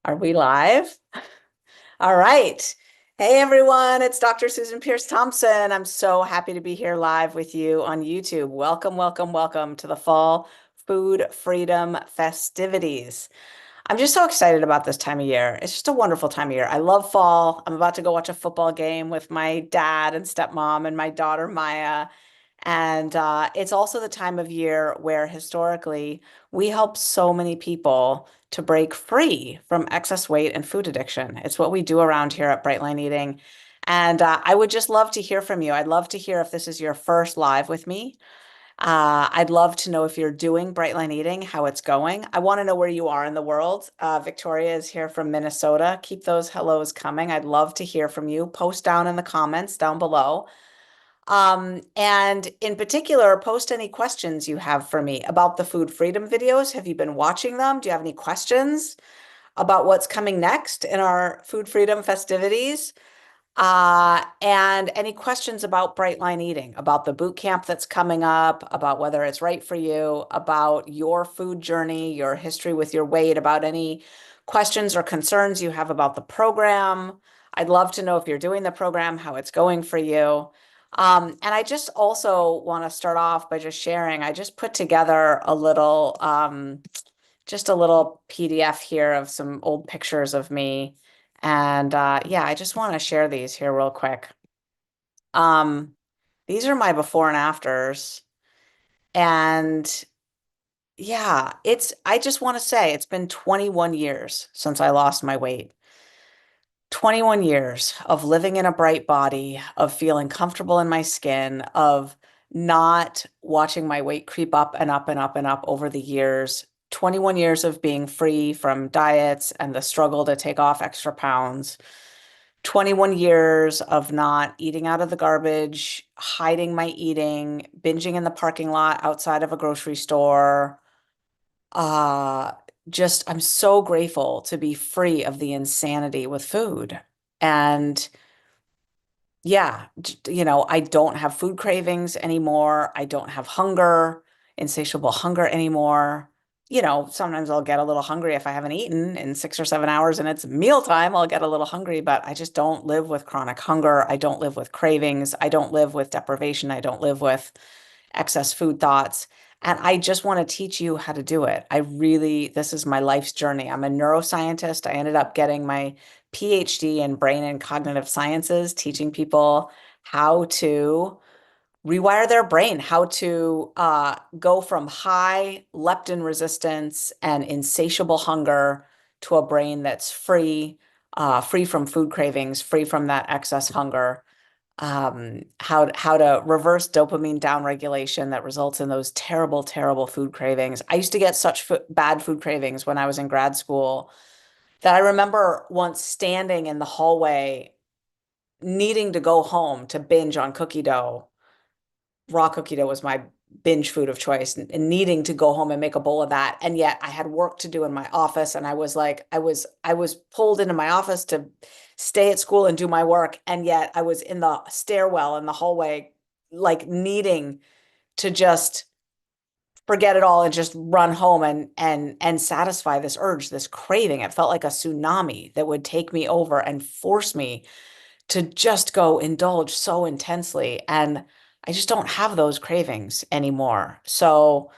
Are we live? All right. Hey everyone, it's Dr. Susan Peirce Thompson. I'm so happy to be here live with you on YouTube. Welcome, welcome, welcome to the Fall Food Freedom festivities. I'm just so excited about this time of year. It's just a wonderful time of year. I love fall. I'm about to go watch a football game with my dad and stepmom and my daughter Maya. And it's also the time of year where historically we help so many people to break free from excess weight and food addiction. It's what we do around here at Bright Line Eating. And I would just love to hear from you. I'd love to hear if this is your first live with me. I'd love to know if you're doing Bright Line Eating, how it's going. I want to know where you are in the world. Victoria is here from Minnesota. Keep those hellos coming. I'd love to hear from you. Post down in the comments down below. And in particular, post any questions you have for me about the food freedom videos. Have you been watching them? Do you have any questions about what's coming next in our food freedom festivities? And any questions about Bright Line Eating, about the boot camp that's coming up, about whether it's right for you, about your food journey, your history with your weight, about any questions or concerns you have about the program. I'd love to know if you're doing the program, how it's going for you. And I just also want to start off by just sharing, I just put together just a little PDF here of some old pictures of me. And yeah, I just want to share these here real quick. Um, these are my before and afters. And yeah, I just want to say it's been 21 years since I lost my weight. 21 years of living in a bright body, of feeling comfortable in my skin, of not watching my weight creep up and up and up and up over the years. 21 years of being free from diets and the struggle to take off extra pounds. 21 years of not eating out of the garbage, hiding my eating, binging in the parking lot outside of a grocery store. Uh, I'm so grateful to be free of the insanity with food. And yeah, I don't have food cravings anymore. I don't have insatiable hunger anymore. Sometimes I'll get a little hungry if I haven't eaten in 6 or 7 hours and it's mealtime. I'll get a little hungry, but I just don't live with chronic hunger. I don't live with cravings. I don't live with deprivation. I don't live with excess food thoughts. And I just want to teach you how to do it. This is my life's journey. I'm a neuroscientist. I ended up getting my PhD in brain and cognitive sciences, teaching people how to rewire their brain, how to go from high leptin resistance and insatiable hunger to a brain that's free from food cravings, free from that excess hunger. How to reverse dopamine downregulation that results in those terrible, terrible food cravings. I used to get such bad food cravings when I was in grad school that I remember once standing in the hallway needing to go home to binge on cookie dough. Raw cookie dough was my binge food of choice, and needing to go home and make a bowl of that. And yet I had work to do in my office, and I was pulled into my office to stay at school and do my work. And yet I was in the stairwell in the hallway, like needing to just forget it all and just run home and satisfy this urge, this craving. It felt like a tsunami that would take me over and force me to just go indulge so intensely. And I just don't have those cravings anymore. So,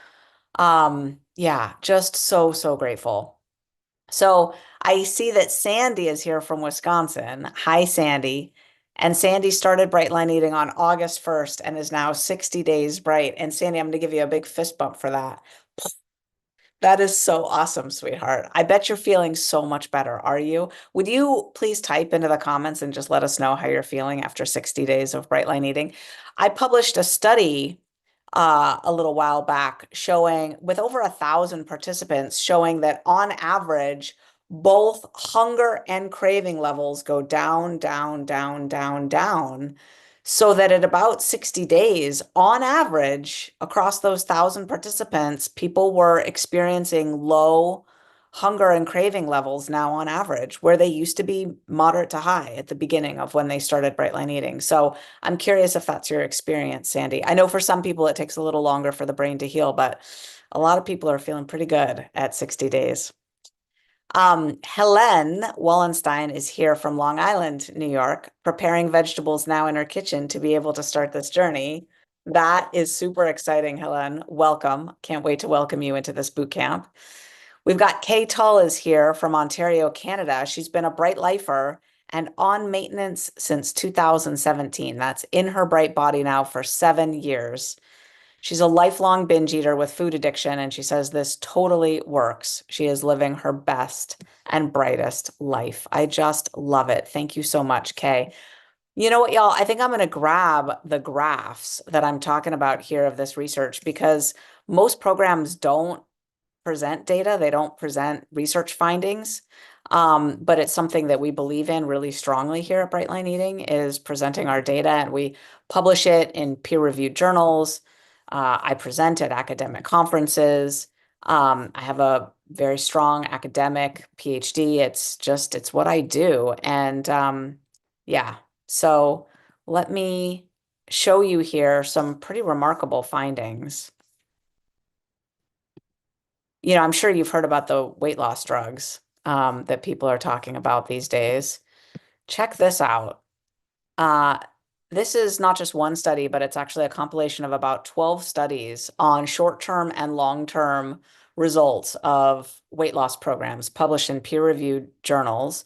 yeah, just so, so grateful. So I see that Sandy is here from Wisconsin. Hi, Sandy. And Sandy started Bright Line Eating on August 1st and is now 60 days bright. And Sandy, I'm going to give you a big fist bump for that. That is so awesome, sweetheart. I bet you're feeling so much better. Are you? Would you please type into the comments and just let us know how you're feeling after 60 days of Bright Line Eating? I published a study a little while back showing, with over 1,000 participants, showing that on average, both hunger and craving levels go down, down, down, down, down. So that at about 60 days, on average, across those 1,000 participants, people were experiencing low hunger and craving levels now on average, where they used to be moderate to high at the beginning of when they started Bright Line Eating. So I'm curious if that's your experience, Sandy. I know for some people it takes a little longer for the brain to heal, but a lot of people are feeling pretty good at 60 days. Helene Wallenstein is here from Long Island, New York, preparing vegetables now in her kitchen to be able to start this journey. That is super exciting, Helene. Welcome. Can't wait to welcome you into this boot camp. We've got Kay Tull is here from Ontario, Canada. She's been a Bright Lifer and on maintenance since 2017. That's in her Bright body now for 7 years. She's a lifelong binge eater with food addiction, and she says this totally works. She is living her best and brightest life. I just love it. Thank you so much, Kay. You know what, y'all? I think I'm going to grab the graphs that I'm talking about here of this research because most programs don't present data, they don't present research findings. But it's something that we believe in really strongly here at Brightline Eating is presenting our data, and we publish it in peer-reviewed journals. I present at academic conferences. I have a very strong academic PhD. It's what I do. And yeah, so let me show you here some pretty remarkable findings. I'm sure you've heard about the weight loss drugs that people are talking about these days. Check this out. Uh, this is not just one study, but it's actually a compilation of about 12 studies on short-term and long-term results of weight loss programs published in peer-reviewed journals.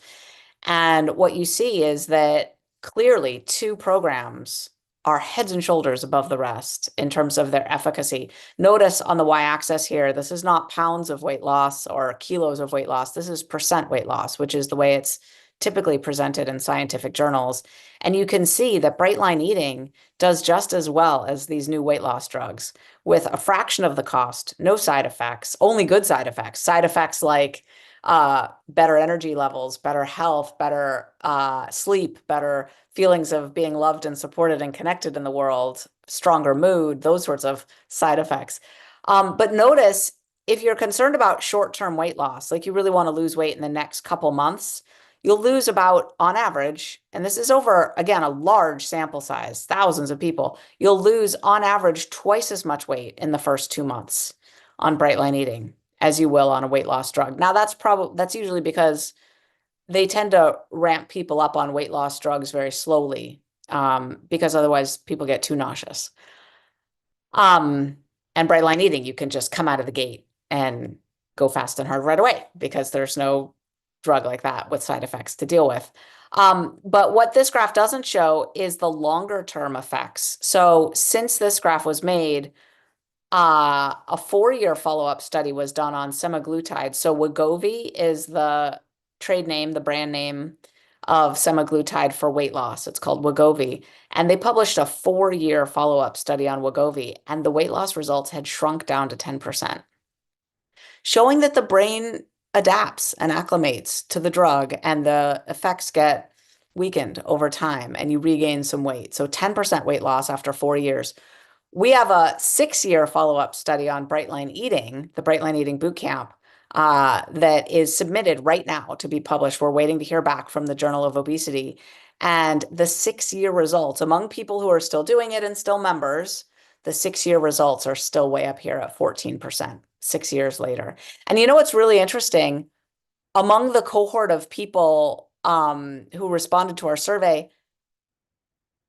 And what you see is that clearly two programs are heads and shoulders above the rest in terms of their efficacy. Notice on the y-axis here, this is not pounds of weight loss or kilos of weight loss. This is percent weight loss, which is the way it's typically presented in scientific journals. And you can see that Bright Line Eating does just as well as these new weight loss drugs with a fraction of the cost, no side effects, only good side effects. Side effects like better energy levels, better health, better sleep, better feelings of being loved and supported and connected in the world, stronger mood, those sorts of side effects. But notice if you're concerned about short-term weight loss, like you really want to lose weight in the next couple months, you'll lose about, on average, and this is over, again, a large sample size, thousands of people, you'll lose on average twice as much weight in the first 2 months on Bright Line Eating as you will on a weight loss drug. Now that's usually because they tend to ramp people up on weight loss drugs very slowly, because otherwise people get too nauseous. And Bright Line Eating, you can just come out of the gate and go fast and hard right away because there's no drug like that with side effects to deal with. But what this graph doesn't show is the longer term effects. So since this graph was made, a 4-year follow-up study was done on semaglutide. So Wegovy is the trade name, the brand name of semaglutide for weight loss. It's called Wegovy. And they published a 4-year follow-up study on Wegovy, and the weight loss results had shrunk down to 10%, showing that the brain adapts and acclimates to the drug and the effects get weakened over time and you regain some weight. So 10% weight loss after 4 years. We have a 6-year follow-up study on Bright Line Eating, the Bright Line Eating Bootcamp, that is submitted right now to be published. We're waiting to hear back from the Journal of Obesity. And the 6-year results among people who are still doing it and still members, the 6-year results are still way up here at 14%, 6 years later. And you know what's really interesting? Among the cohort of people who responded to our survey,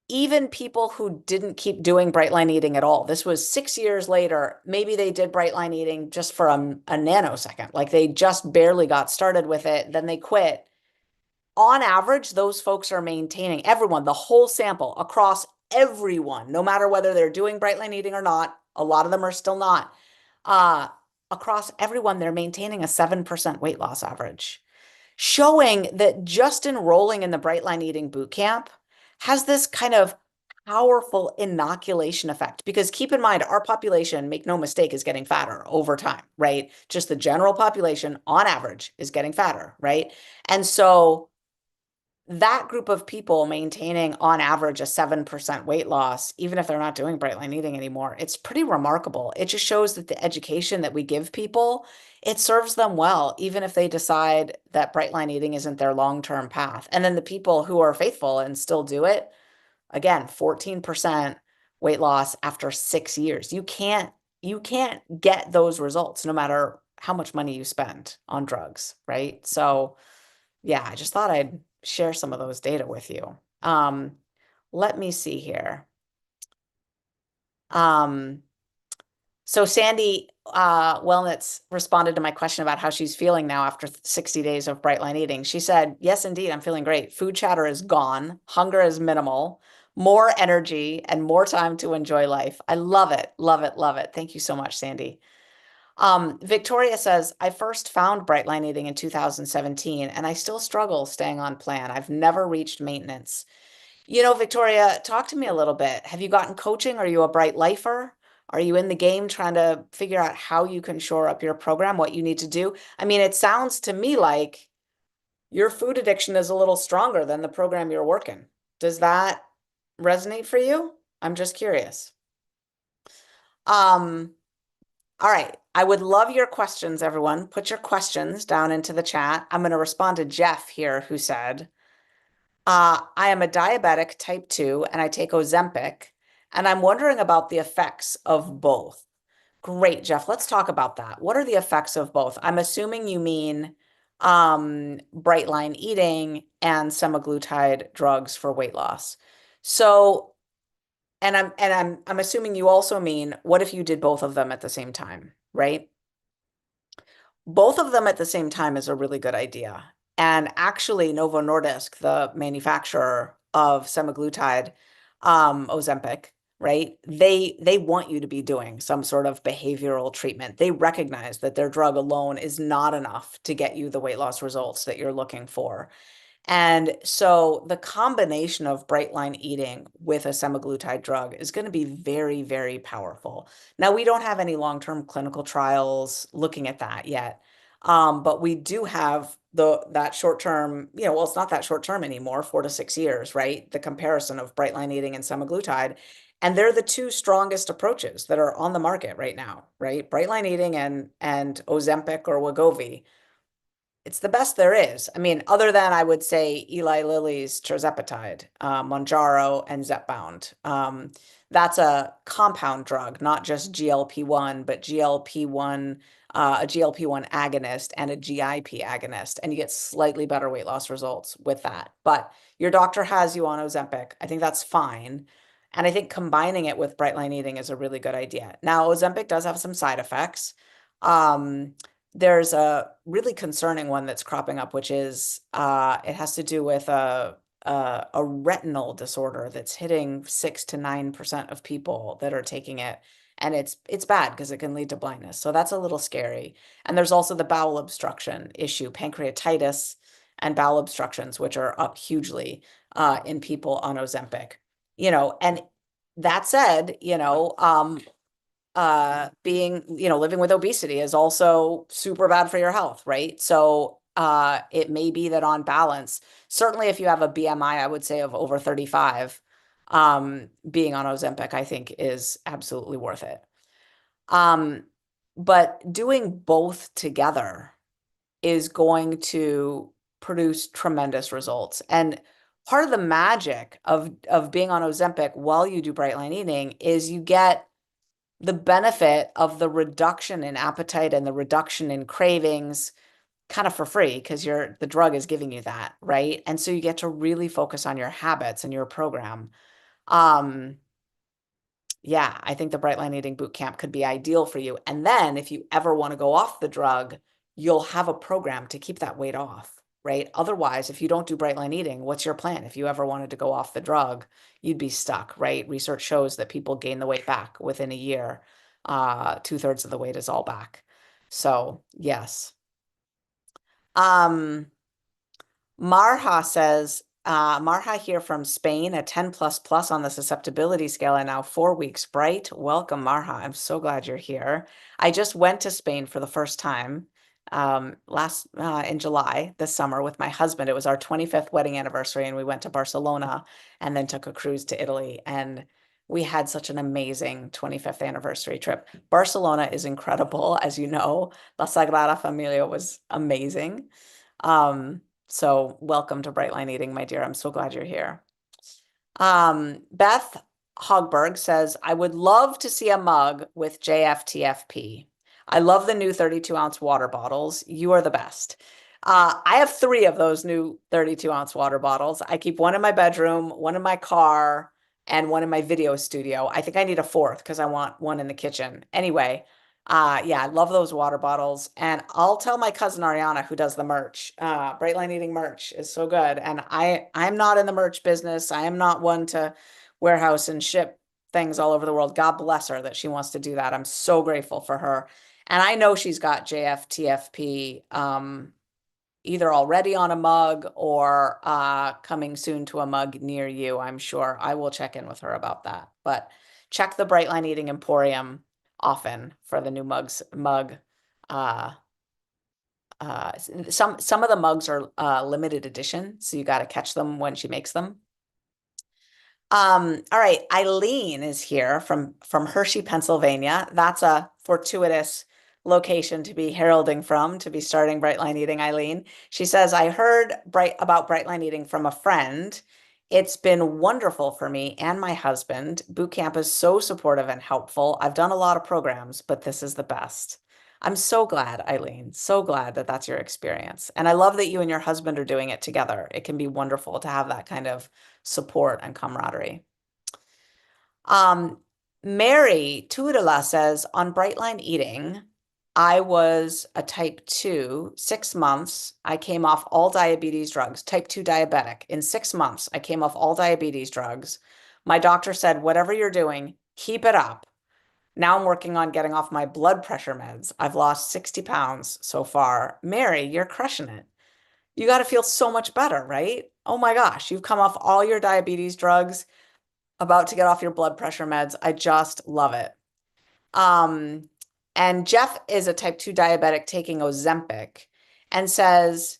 even people who didn't keep doing Bright Line Eating at all, this was 6 years later, maybe they did Bright Line Eating just for a nanosecond, like they just barely got started with it, then they quit. On average, those folks are maintaining, everyone, the whole sample across everyone, no matter whether they're doing Bright Line Eating or not, a lot of them are still not. Across everyone, they're maintaining a 7% weight loss average, showing that just enrolling in the Bright Line Eating Bootcamp has this kind of powerful inoculation effect. Because keep in mind, our population, make no mistake, is getting fatter over time, right? Just the general population on average is getting fatter, right? And so that group of people maintaining on average a 7% weight loss, even if they're not doing Bright Line Eating anymore, it's pretty remarkable. It just shows that the education that we give people, it serves them well, even if they decide that Bright Line Eating isn't their long-term path. And then the people who are faithful and still do it, again, 14% weight loss after 6 years. You can't get those results no matter how much money you spend on drugs, right? So yeah, I just thought I'd share some of those data with you. Let me see here. Um, so Sandy Wellnitz responded to my question about how she's feeling now after 60 days of bright line eating. She said, yes, indeed, I'm feeling great. Food chatter is gone. Hunger is minimal. More energy and more time to enjoy life. I love it. Love it. Love it. Thank you so much, Sandy. Victoria says, I first found bright line eating in 2017 and I still struggle staying on plan. I've never reached maintenance. Victoria, talk to me a little bit. Have you gotten coaching? Are you a bright lifer? Are you in the game trying to figure out how you can shore up your program, what you need to do? I mean, it sounds to me like your food addiction is a little stronger than the program you're working. Does that resonate for you? I'm just curious. Um, all right. I would love your questions, everyone. Put your questions down into the chat. I'm going to respond to Jeff here, who said, I am a diabetic type 2 and I take Ozempic, and I'm wondering about the effects of both. Great, Jeff. Let's talk about that. What are the effects of both? I'm assuming you mean bright line eating and semaglutide drugs for weight loss. So, and I'm assuming you also mean what if you did both of them at the same time, right? Both of them at the same time is a really good idea. And actually, Novo Nordisk, the manufacturer of semaglutide, Ozempic, right? They want you to be doing some sort of behavioral treatment. They recognize that their drug alone is not enough to get you the weight loss results that you're looking for. And so the combination of bright line eating with a semaglutide drug is going to be very, very powerful. Now, we don't have any long-term clinical trials looking at that yet. But we do have that short-term, well, it's not that short-term anymore, 4 to 6 years, right? The comparison of bright line eating and semaglutide. And they're the two strongest approaches that are on the market right now, right? Bright line eating and Ozempic or Wegovy. It's the best there is. I mean, other than I would say Eli Lilly's tirzepatide, Mounjaro, and Zepbound. That's a compound drug, not just GLP-1, but GLP-1, a GLP-1 agonist and a GIP agonist, and you get slightly better weight loss results with that. But your doctor has you on Ozempic. I think that's fine. And I think combining it with bright line eating is a really good idea. Now, Ozempic does have some side effects. Um, there's a really concerning one that's cropping up, which is it has to do with a retinal disorder that's hitting 6 to 9% of people that are taking it. And it's bad because it can lead to blindness. So that's a little scary. And there's also the bowel obstruction issue, pancreatitis and bowel obstructions, which are up hugely in people on Ozempic. And that said, living with obesity is also super bad for your health, right? So it may be that on balance, certainly if you have a BMI, I would say of over 35, being on Ozempic, I think is absolutely worth it. But doing both together is going to produce tremendous results. And part of the magic of being on Ozempic while you do bright line eating is you get the benefit of the reduction in appetite and the reduction in cravings kind of for free because the drug is giving you that, right? And so you get to really focus on your habits and your program. Um, yeah, I think the Bright Line Eating Bootcamp could be ideal for you. And then if you ever want to go off the drug, you'll have a program to keep that weight off, right? Otherwise, if you don't do Bright Line Eating, what's your plan? If you ever wanted to go off the drug, you'd be stuck, right? Research shows that people gain the weight back within a year. 2/3 of the weight is all back. So yes. Um, Marha says, Marha here from Spain, a 10 plus plus on the susceptibility scale and now 4 weeks bright. Welcome, Marha. I'm so glad you're here. I just went to Spain for the first time last in July this summer with my husband. It was our 25th wedding anniversary, and we went to Barcelona and then took a cruise to Italy. And we had such an amazing 25th anniversary trip. Barcelona is incredible, as you know. La Sagrada Familia was amazing. So welcome to Bright Line Eating, my dear. I'm so glad you're here. Beth Hogberg says, I would love to see a mug with JFTFP. I love the new 32-ounce water bottles. You are the best. I have three of those new 32-ounce water bottles. I keep one in my bedroom, one in my car, and one in my video studio. I think I need a fourth because I want one in the kitchen. Anyway, yeah, I love those water bottles. And I'll tell my cousin Ariana, who does the merch. Bright Line Eating merch is so good. And I'm not in the merch business. I am not one to warehouse and ship things all over the world. God bless her that she wants to do that. I'm so grateful for her. And I know she's got JFTFP either already on a mug or coming soon to a mug near you, I'm sure. I will check in with her about that. But check the Bright Line Eating Emporium often for the new mug. Uh, some of the mugs are limited edition, so you got to catch them when she makes them. All right, Eileen is here from Hershey, Pennsylvania. That's a fortuitous location to be heralding from, to be starting Bright Line Eating, Eileen. She says, I heard about Bright Line Eating from a friend. It's been wonderful for me and my husband. Boot camp is so supportive and helpful. I've done a lot of programs, but this is the best. I'm so glad, Eileen, so glad that that's your experience. And I love that you and your husband are doing it together. It can be wonderful to have that kind of support and camaraderie. Um, Mary Tudela says, on Brightline Eating, I was a type 2, 6 months. I came off all diabetes drugs, type 2 diabetic. In 6 months, I came off all diabetes drugs. My doctor said, whatever you're doing, keep it up. Now I'm working on getting off my blood pressure meds. I've lost 60 pounds so far. Mary, you're crushing it. You got to feel so much better, right? Oh my gosh, you've come off all your diabetes drugs, about to get off your blood pressure meds. I just love it. Um, and Jeff is a type 2 diabetic taking Ozempic and says,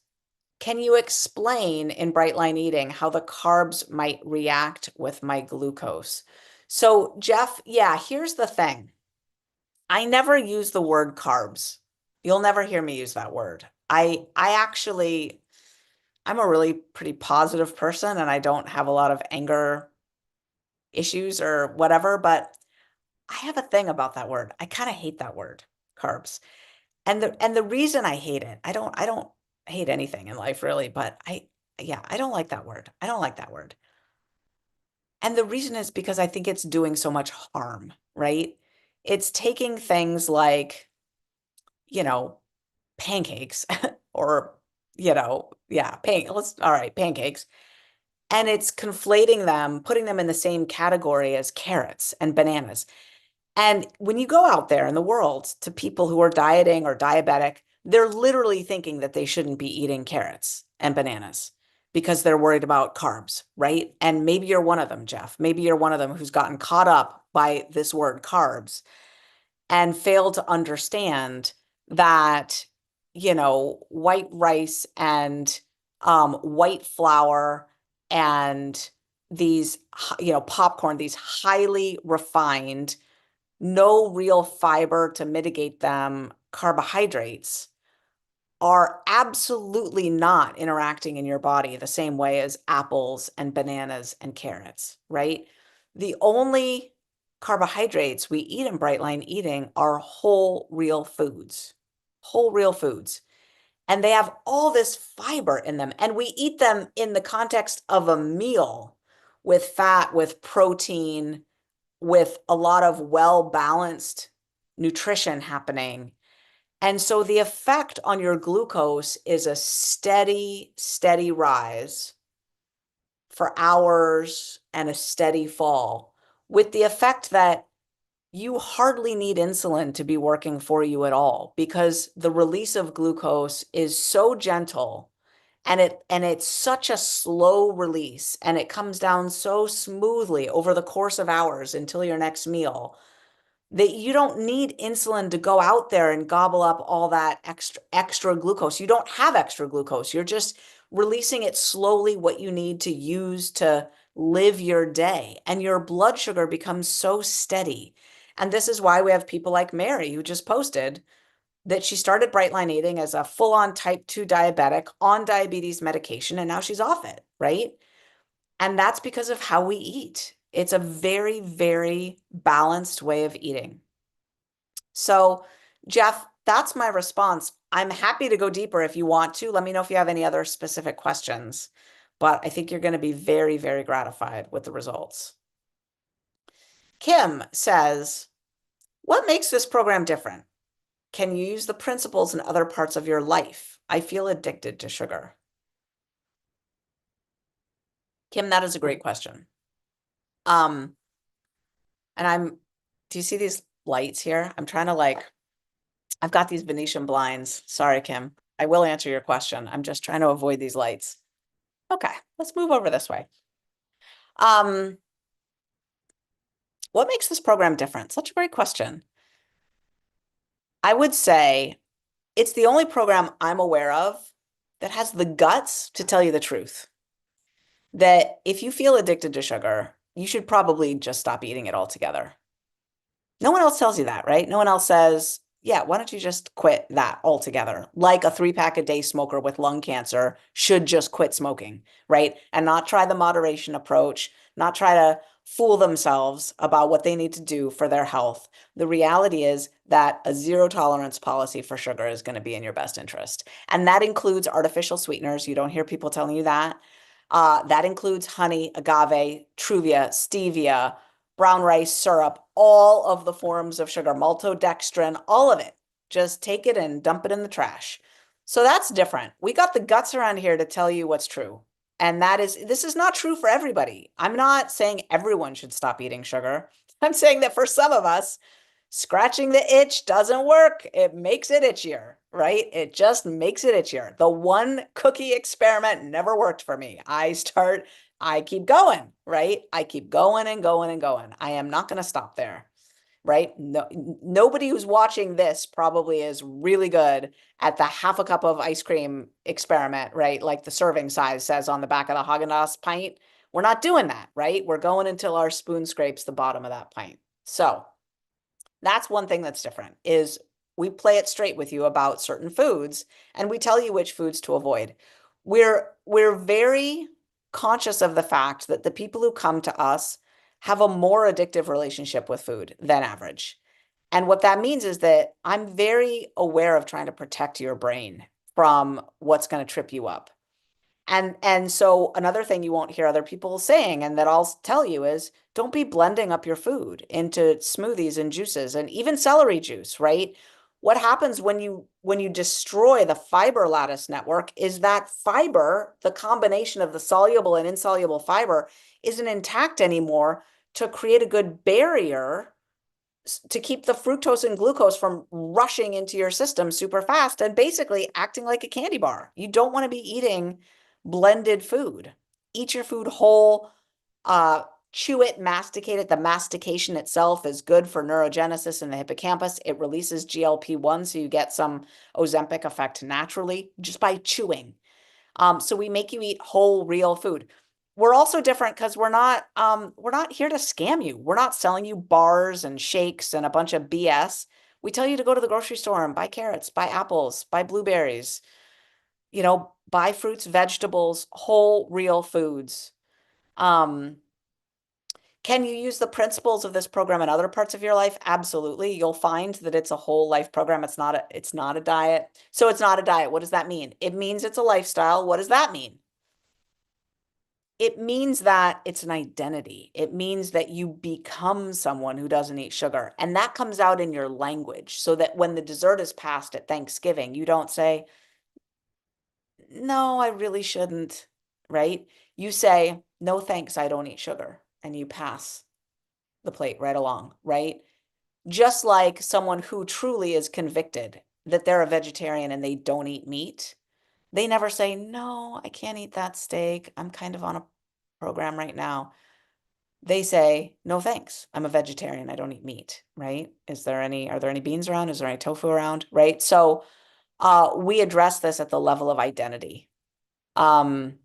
can you explain in Bright Line Eating how the carbs might react with my glucose? So, Jeff, yeah, here's the thing. I never use the word carbs. You'll never hear me use that word. I actually I'm a really pretty positive person and I don't have a lot of anger issues or whatever, but I have a thing about that word. I kind of hate that word, carbs. And the reason I hate it, I don't hate anything in life really, but yeah, I don't like that word. I don't like that word. And the reason is because I think it's doing so much harm, right? It's taking things like, you know, pancakes or, yeah, all right, pancakes. And it's conflating them, putting them in the same category as carrots and bananas. And when you go out there in the world to people who are dieting or diabetic, they're literally thinking that they shouldn't be eating carrots and bananas because they're worried about carbs, right? And maybe you're one of them, Jeff. Maybe you're one of them who's gotten caught up by this word carbs and failed to understand that, white rice and white flour and these, popcorn, these highly refined, no real fiber to mitigate them carbohydrates are absolutely not interacting in your body the same way as apples and bananas and carrots, right? The only carbohydrates we eat in Bright Line Eating are whole real foods. And they have all this fiber in them. And we eat them in the context of a meal with fat, with protein, with a lot of well-balanced nutrition happening. And so the effect on your glucose is a steady, steady rise for hours and a steady fall, with the effect that you hardly need insulin to be working for you at all because the release of glucose is so gentle and it's such a slow release and it comes down so smoothly over the course of hours until your next meal that you don't need insulin to go out there and gobble up all that extra glucose. You don't have extra glucose. You're just releasing it slowly what you need to use to live your day. And your blood sugar becomes so steady. And this is why we have people like Mary who just posted that she started Bright Line Eating as a full-on type 2 diabetic on diabetes medication, and now she's off it, right? And that's because of how we eat. It's a very, very balanced way of eating. So Jeff, that's my response. I'm happy to go deeper if you want to. Let me know if you have any other specific questions, but I think you're going to be very, very gratified with the results. Kim says, what makes this program different? Can you use the principles in other parts of your life? I feel addicted to sugar. Kim, that is a great question. Um, and do you see these lights here? I'm trying to I've got these Venetian blinds. Sorry, Kim. I will answer your question. I'm just trying to avoid these lights. Okay, let's move over this way. Um, what makes this program different? Such a great question. I would say it's the only program I'm aware of that has the guts to tell you the truth. That if you feel addicted to sugar, you should probably just stop eating it altogether. No one else tells you that, right? No one else says, yeah, why don't you just quit that altogether? Like a 3 pack a day smoker with lung cancer should just quit smoking, right? And not try the moderation approach, not try to fool themselves about what they need to do for their health. The reality is that a zero tolerance policy for sugar is going to be in your best interest. And that includes artificial sweeteners. You don't hear people telling you that. That includes honey, agave, truvia, stevia, brown rice syrup, all of the forms of sugar, maltodextrin, all of it. Just take it and dump it in the trash. So that's different. We got the guts around here to tell you what's true. And this is not true for everybody. I'm not saying everyone should stop eating sugar. I'm saying that for some of us, scratching the itch doesn't work. It makes it itchier, right? It just makes it itchier. The one cookie experiment never worked for me. I keep going, right? I keep going and going and going. I am not going to stop there, right? No, nobody who's watching this probably is really good at the half a cup of ice cream experiment, right? Like the serving size says on the back of the Haagen-Dazs pint. We're not doing that, right? We're going until our spoon scrapes the bottom of that pint. So that's one thing that's different is we play it straight with you about certain foods and we tell you which foods to avoid. We're very conscious of the fact that the people who come to us have a more addictive relationship with food than average. And what that means is that I'm very aware of trying to protect your brain from what's going to trip you up. And so another thing you won't hear other people saying, and that I'll tell you is don't be blending up your food into smoothies and juices and even celery juice, right? What happens when you destroy the fiber lattice network is that fiber, the combination of the soluble and insoluble fiber, isn't intact anymore to create a good barrier to keep the fructose and glucose from rushing into your system super fast and basically acting like a candy bar. You don't want to be eating blended food. Eat your food whole, chew it, masticate it. The mastication itself is good for neurogenesis in the hippocampus. It releases GLP-1, so you get some Ozempic effect naturally just by chewing. So we make you eat whole, real food. We're also different because we're not here to scam you. We're not selling you bars and shakes and a bunch of BS. We tell you to go to the grocery store and buy carrots, buy apples, buy blueberries, buy fruits, vegetables, whole, real foods. Um, can you use the principles of this program in other parts of your life? Absolutely. You'll find that it's a whole life program. It's not a diet. So it's not a diet. What does that mean? It means it's a lifestyle. What does that mean? It means that it's an identity. It means that you become someone who doesn't eat sugar. And that comes out in your language so that when the dessert is passed at Thanksgiving, you don't say, no, I really shouldn't, right? You say, no, thanks, I don't eat sugar. And you pass the plate right along, right? Just like someone who truly is convicted that they're a vegetarian and they don't eat meat, they never say, no, I can't eat that steak. I'm kind of on a program right now. They say, no, thanks. I'm a vegetarian. I don't eat meat, right? Are there any beans around? Is there any tofu around? Right. So we address this at the level of identity. Um,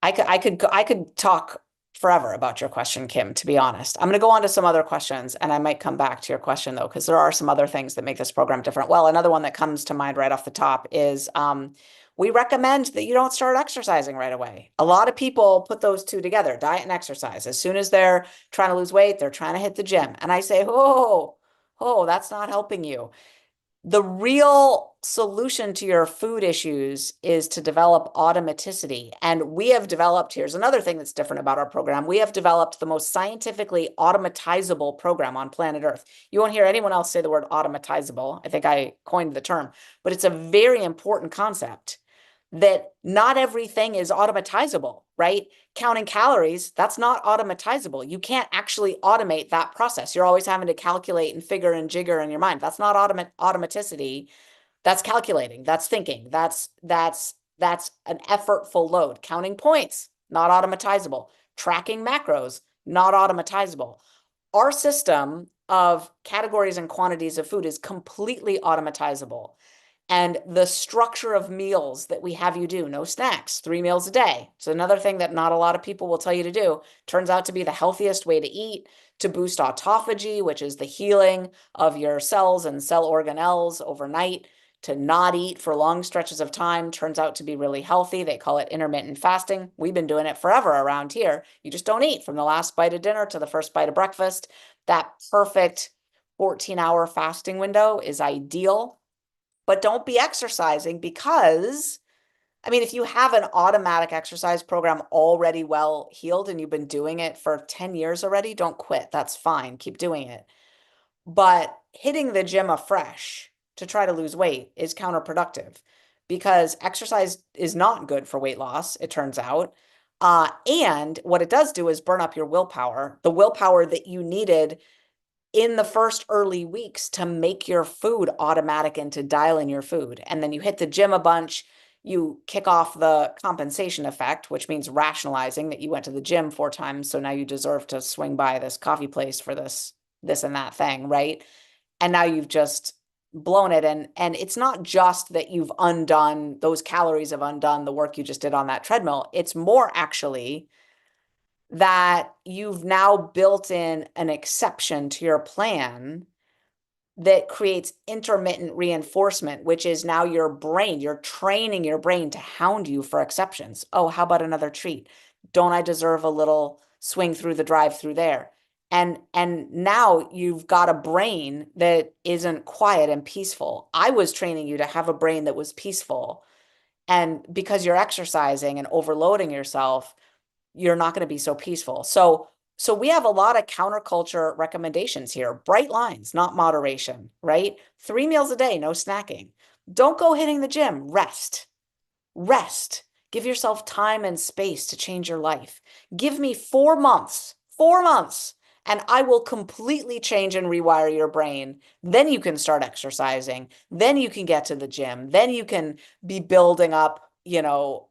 I could talk forever about your question, Kim, to be honest. I'm going to go on to some other questions and I might come back to your question though, because there are some other things that make this program different. Well, another one that comes to mind right off the top is we recommend that you don't start exercising right away. A lot of people put those two together, diet and exercise. As soon as they're trying to lose weight, they're trying to hit the gym. And I say, Oh, that's not helping you. The real solution to your food issues is to develop automaticity. And we have developed, here's another thing that's different about our program. We have developed the most scientifically automatizable program on planet Earth. You won't hear anyone else say the word automatizable. I think I coined the term, but it's a very important concept that not everything is automatizable, right? Counting calories, that's not automatizable. You can't actually automate that process. You're always having to calculate and figure and jigger in your mind. That's not automaticity. That's calculating. That's thinking. That's an effortful load. Counting points, not automatizable. Tracking macros, not automatizable. Our system of categories and quantities of food is completely automatizable. And the structure of meals that we have you do, no snacks, 3 meals a day. It's another thing that not a lot of people will tell you to do. Turns out to be the healthiest way to eat, to boost autophagy, which is the healing of your cells and cell organelles overnight. To not eat for long stretches of time turns out to be really healthy. They call it intermittent fasting. We've been doing it forever around here. You just don't eat from the last bite of dinner to the first bite of breakfast. That perfect 14-hour fasting window is ideal, but don't be exercising because, I mean, if you have an automatic exercise program already well healed and you've been doing it for 10 years already, don't quit. That's fine. Keep doing it. But hitting the gym afresh to try to lose weight is counterproductive because exercise is not good for weight loss, it turns out. And what it does do is burn up your willpower, the willpower that you needed in the first early weeks to make your food automatic and to dial in your food. And then you hit the gym a bunch, you kick off the compensation effect, which means rationalizing that you went to the gym 4 times, so now you deserve to swing by this coffee place for this and that thing, right? And now you've just blown it. And it's not just that you've undone those calories, have undone the work you just did on that treadmill. It's more actually that you've now built in an exception to your plan that creates intermittent reinforcement, which is now your brain, you're training your brain to hound you for exceptions. Oh, how about another treat? Don't I deserve a little swing through the drive-through there? And now you've got a brain that isn't quiet and peaceful. I was training you to have a brain that was peaceful. And because you're exercising and overloading yourself, you're not going to be so peaceful. So we have a lot of counterculture recommendations here. Bright lines, not moderation, right? 3 meals a day, no snacking. Don't go hitting the gym. Rest. Rest. Give yourself time and space to change your life. Give me 4 months, 4 months, and I will completely change and rewire your brain. Then you can start exercising. Then you can get to the gym. Then you can be building up,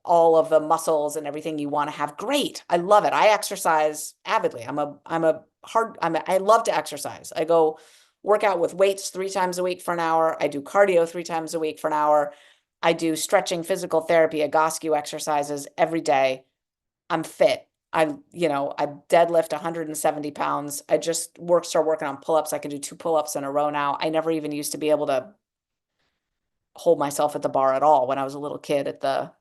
all of the muscles and everything you want to have. Great. I love it. I exercise avidly. I love to exercise. I go work out with weights 3 times a week for an hour. I do cardio 3 times a week for an hour. I do stretching, physical therapy, Egoscue exercises every day. I'm fit. I deadlift 170 pounds. I just start working on pull-ups. I can do 2 pull-ups in a row now. I never even used to be able to hold myself at the bar at all when I was a little kid at the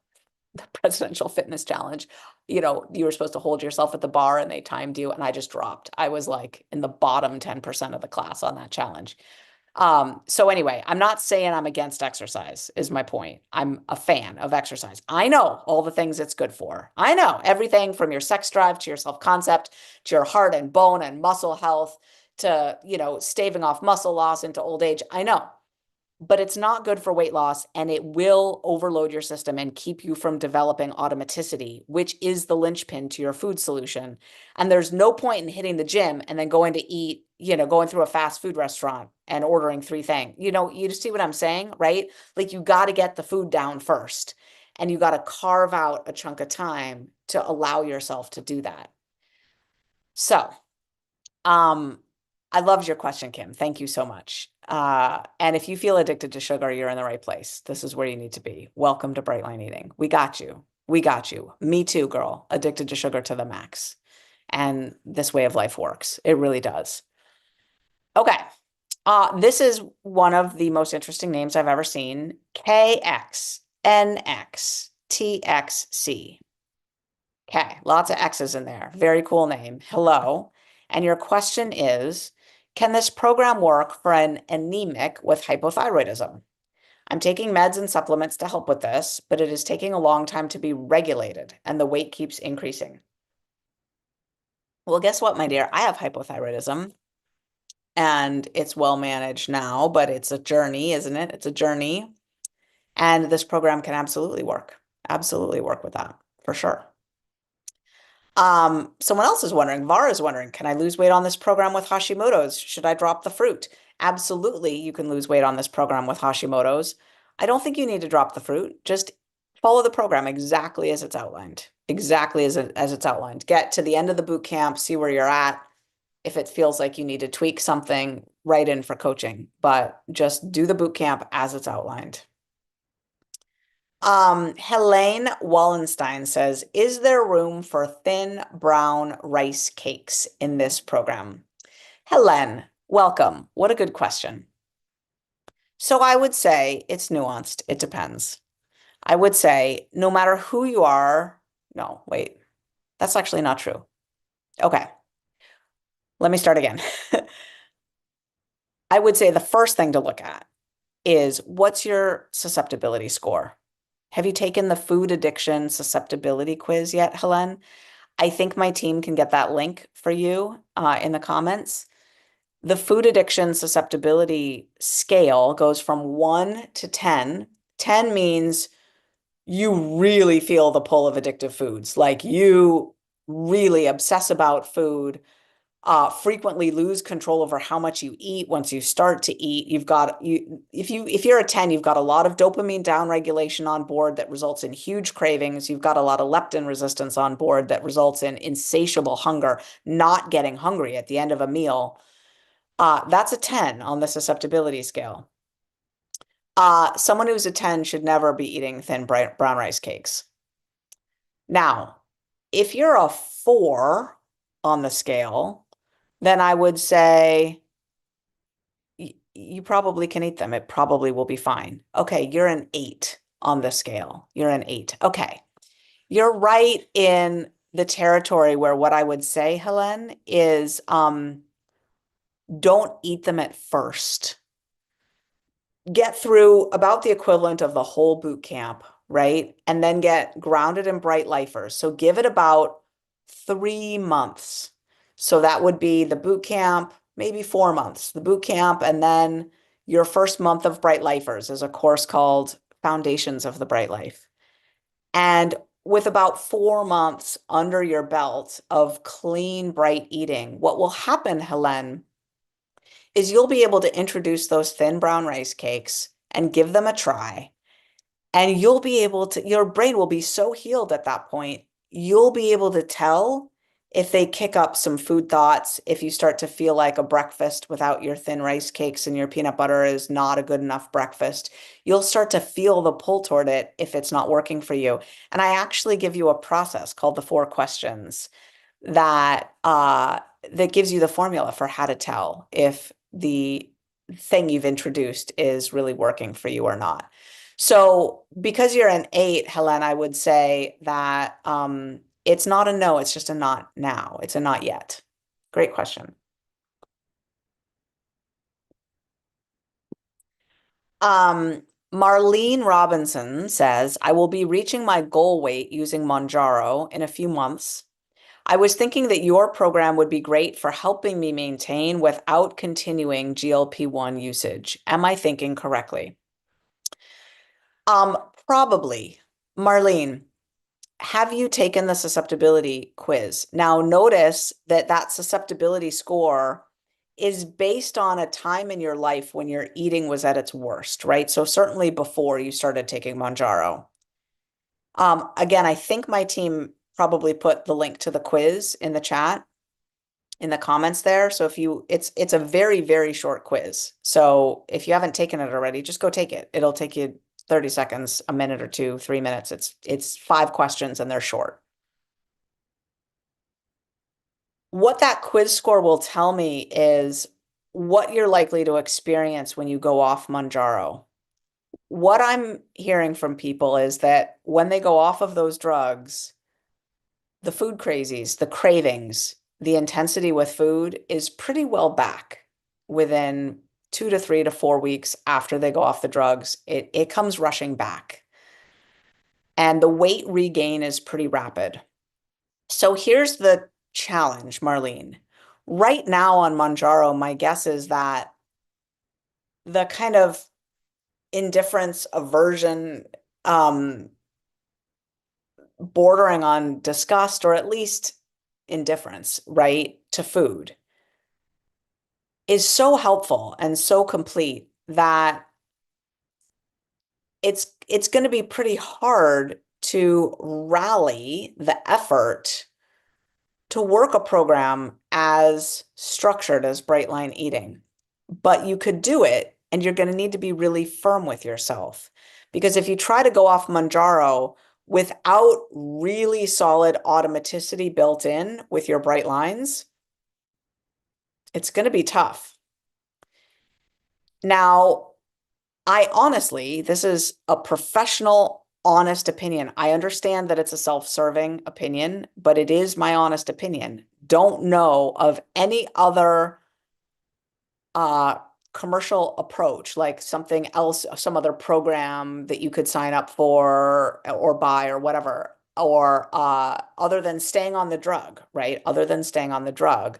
presidential fitness challenge. You were supposed to hold yourself at the bar and they timed you, and I just dropped. I was like in the bottom 10% of the class on that challenge. So anyway, I'm not saying I'm against exercise, is my point. I'm a fan of exercise. I know all the things it's good for. I know everything from your sex drive to your self-concept to your heart and bone and muscle health to, staving off muscle loss into old age. I know, but it's not good for weight loss, and it will overload your system and keep you from developing automaticity, which is the linchpin to your food solution. And there's no point in hitting the gym and then going to eat, going through a fast food restaurant and ordering 3 things. You see what I'm saying, right? Like you got to get the food down first, and you got to carve out a chunk of time to allow yourself to do that. So, um, I loved your question, Kim. Thank you so much. And if you feel addicted to sugar, you're in the right place. This is where you need to be. Welcome to Bright Line Eating. We got you. We got you. Me too, girl. Addicted to sugar to the max. And this way of life works. It really does. Okay. This is one of the most interesting names I've ever seen. KXNXTXC. Okay, lots of X's in there. Very cool name. Hello. And your question is, Can this program work for an anemic with hypothyroidism? I'm taking meds and supplements to help with this, but it is taking a long time to be regulated and the weight keeps increasing. Well, guess what, my dear? I have hypothyroidism and it's well managed now, but it's a journey, isn't it? It's a journey. And this program can absolutely work with that for sure. Someone else is wondering, Vara is wondering, can I lose weight on this program with Hashimoto's? Should I drop the fruit? Absolutely, you can lose weight on this program with Hashimoto's. I don't think you need to drop the fruit. Just follow the program exactly as it's outlined. Exactly as it's outlined. Get to the end of the boot camp, see where you're at. If it feels like you need to tweak something, write in for coaching, but just do the boot camp as it's outlined. Helene Wallenstein says, is there room for thin brown rice cakes in this program? Helene, welcome. What a good question. So I would say it's nuanced. It depends. I would say no matter who you are, no, wait, that's actually not true. Okay, let me start again. I would say the first thing to look at is what's your susceptibility score? Have you taken the food addiction susceptibility quiz yet, Helene? I think my team can get that link for you in the comments. The food addiction susceptibility scale goes from 1 to 10. 10 means you really feel the pull of addictive foods, like you really obsess about food, frequently lose control over how much you eat. Once you start to eat, if you're a 10, you've got a lot of dopamine downregulation on board that results in huge cravings. You've got a lot of leptin resistance on board that results in insatiable hunger, not getting hungry at the end of a meal. That's a 10 on the susceptibility scale. Someone who's a 10 should never be eating thin brown rice cakes. Now, if you're a 4 on the scale, then I would say you probably can eat them. It probably will be fine. Okay, you're an 8 on the scale. You're an 8. Okay. You're right in the territory where what I would say, Helene, is don't eat them at first. Get through about the equivalent of the whole boot camp, right? And then get grounded in bright lifers. So give it about 3 months. So that would be the boot camp, maybe 4 months, the boot camp, and then your first month of bright lifers is a course called Foundations of the Bright Life. And with about 4 months under your belt of clean, bright eating, what will happen, Helene, is you'll be able to introduce those thin brown rice cakes and give them a try. And you'll be able to, your brain will be so healed at that point, you'll be able to tell if they kick up some food thoughts, if you start to feel like a breakfast without your thin rice cakes and your peanut butter is not a good enough breakfast. You'll start to feel the pull toward it if it's not working for you. And I actually give you a process called the 4 questions that gives you the formula for how to tell if the thing you've introduced is really working for you or not. So because you're an 8, Helen, I would say that it's not a no, it's just a not now. It's a not yet. Great question. Marlene Robinson says, I will be reaching my goal weight using Monjaro in a few months. I was thinking that your program would be great for helping me maintain without continuing GLP-1 usage. Am I thinking correctly? Probably. Marlene, have you taken the susceptibility quiz? Now, notice that that susceptibility score is based on a time in your life when your eating was at its worst, right? So certainly before you started taking Monjaro. Again, I think my team probably put the link to the quiz in the chat, in the comments there. So if you, it's a very, very short quiz. So if you haven't taken it already, just go take it. It'll take you 30 seconds, a minute or two, 3 minutes. It's 5 questions and they're short. What that quiz score will tell me is what you're likely to experience when you go off Monjaro. What I'm hearing from people is that when they go off of those drugs, the food crazies, the cravings, the intensity with food is pretty well back. within 2 to 3 to 4 weeks after they go off the drugs, it comes rushing back. And the weight regain is pretty rapid. So here's the challenge, Marlene. Right now on Mounjaro, my guess is that the kind of indifference, aversion, bordering on disgust, or at least indifference, right, to food is so helpful and so complete that it's going to be pretty hard to rally the effort to work a program as structured as Bright Line Eating. But you could do it, and you're going to need to be really firm with yourself. Because if you try to go off Mounjaro without really solid automaticity built in with your bright lines, it's going to be tough. Now, I honestly, this is a professional, honest opinion. I understand that it's a self-serving opinion, but it is my honest opinion. Don't know of any other uh, commercial approach, like something else, some other program that you could sign up for or buy or whatever, or other than staying on the drug, right? Other than staying on the drug,